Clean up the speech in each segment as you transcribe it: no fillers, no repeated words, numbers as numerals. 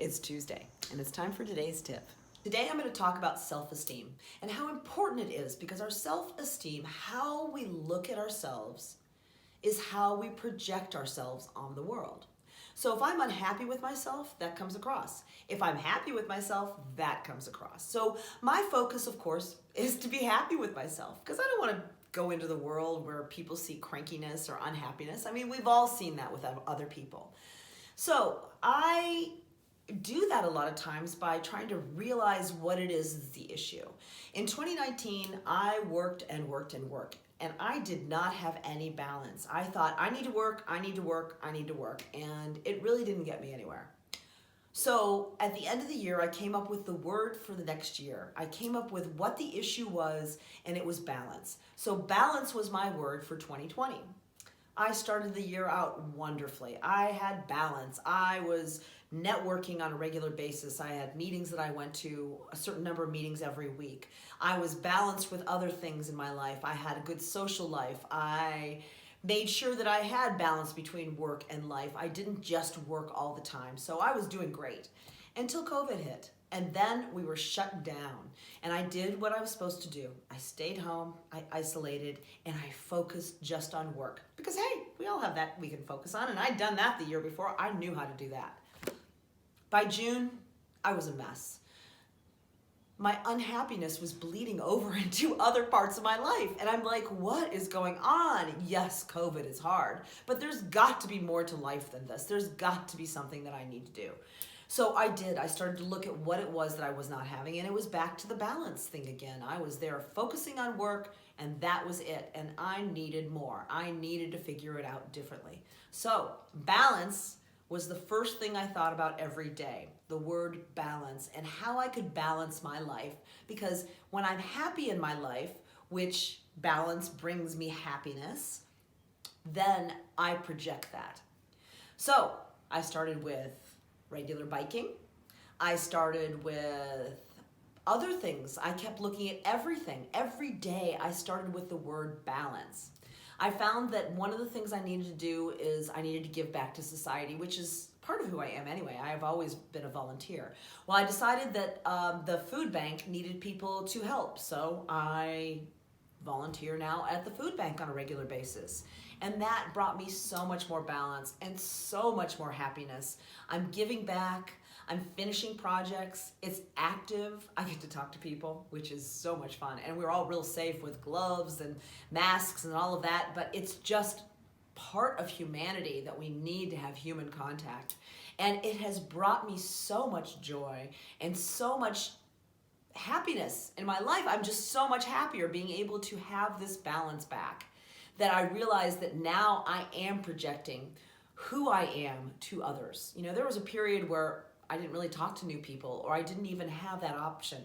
It's Tuesday, and it's time for today's tip. Today I'm going to talk about self-esteem and how important it is, because our self-esteem, how we look at ourselves, is how we project ourselves on the world. So if I'm unhappy with myself, that comes across. If I'm happy with myself, that comes across. So my focus, of course, is to be happy with myself, because I don't want to go into the world where people see crankiness or unhappiness. I mean, we've all seen that with other people. So I do that a lot of times by trying to realize what it is the issue. In 2019, I worked and worked and worked, and I did not have any balance. I thought, I need to work, I need to work, I need to work, and it really didn't get me anywhere. So at the end of the year, I came up with the word for the next year. I came up with what the issue was, and it was balance. So balance was my word for 2020. I started the year out wonderfully. I had balance. I was networking on a regular basis. I had meetings that I went to, a certain number of meetings every week. I was balanced with other things in my life. I had a good social life. I made sure that I had balance between work and life. I didn't just work all the time. So I was doing great until COVID hit. And then we were shut down. And I did what I was supposed to do. I stayed home, I isolated, and I focused just on work. Because hey, we all have that we can focus on, and I'd done that the year before. I knew how to do that. By June, I was a mess. My unhappiness was bleeding over into other parts of my life. And I'm like, what is going on? Yes, COVID is hard, but there's got to be more to life than this. There's got to be something that I need to do. So I did. I started to look at what it was that I was not having, and it was back to the balance thing again. I was there focusing on work, and that was it. And I needed more. I needed to figure it out differently. So balance was the first thing I thought about every day, the word balance, and how I could balance my life. Because when I'm happy in my life, which balance brings me happiness, then I project that. So I started with regular biking. I started with other things. I kept looking at everything. Every day I started with the word balance. I found that one of the things I needed to do is I needed to give back to society, which is part of who I am anyway. I have always been a volunteer. Well, I decided that the food bank needed people to help, so I volunteer now at the food bank on a regular basis. And that brought me so much more balance and so much more happiness. I'm giving back. I'm finishing projects. It's active. I get to talk to people, which is so much fun. And we're all real safe with gloves and masks and all of that, but it's just part of humanity that we need to have human contact. And it has brought me so much joy and so much happiness in my life. I'm just so much happier being able to have this balance back, that I realize that now I am projecting who I am to others. You know, there was a period where I didn't really talk to new people, or I didn't even have that option.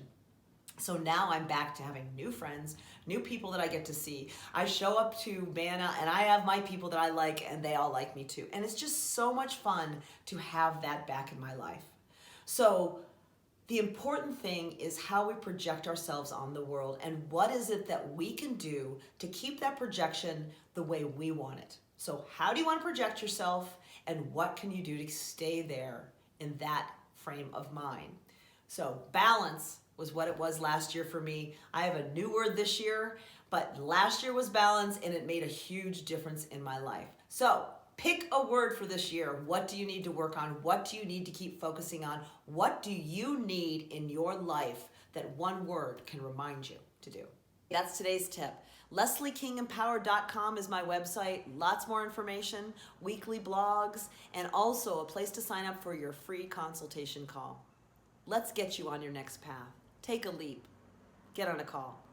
So now I'm back to having new friends, new people that I get to see. I show up to Banna and I have my people that I like, and they all like me too. And it's just so much fun to have that back in my life. So the important thing is how we project ourselves on the world, and what is it that we can do to keep that projection the way we want it. So how do you want to project yourself, and what can you do to stay there in that frame of mind? So balance was what it was last year for me. I have a new word this year, but last year was balance, and it made a huge difference in my life. So pick a word for this year. What do you need to work on? What do you need to keep focusing on? What do you need in your life that one word can remind you to do? That's today's tip. LeslieKingEmpowered.com is my website. Lots more information, weekly blogs, and also a place to sign up for your free consultation call. Let's get you on your next path. Take a leap. Get on a call.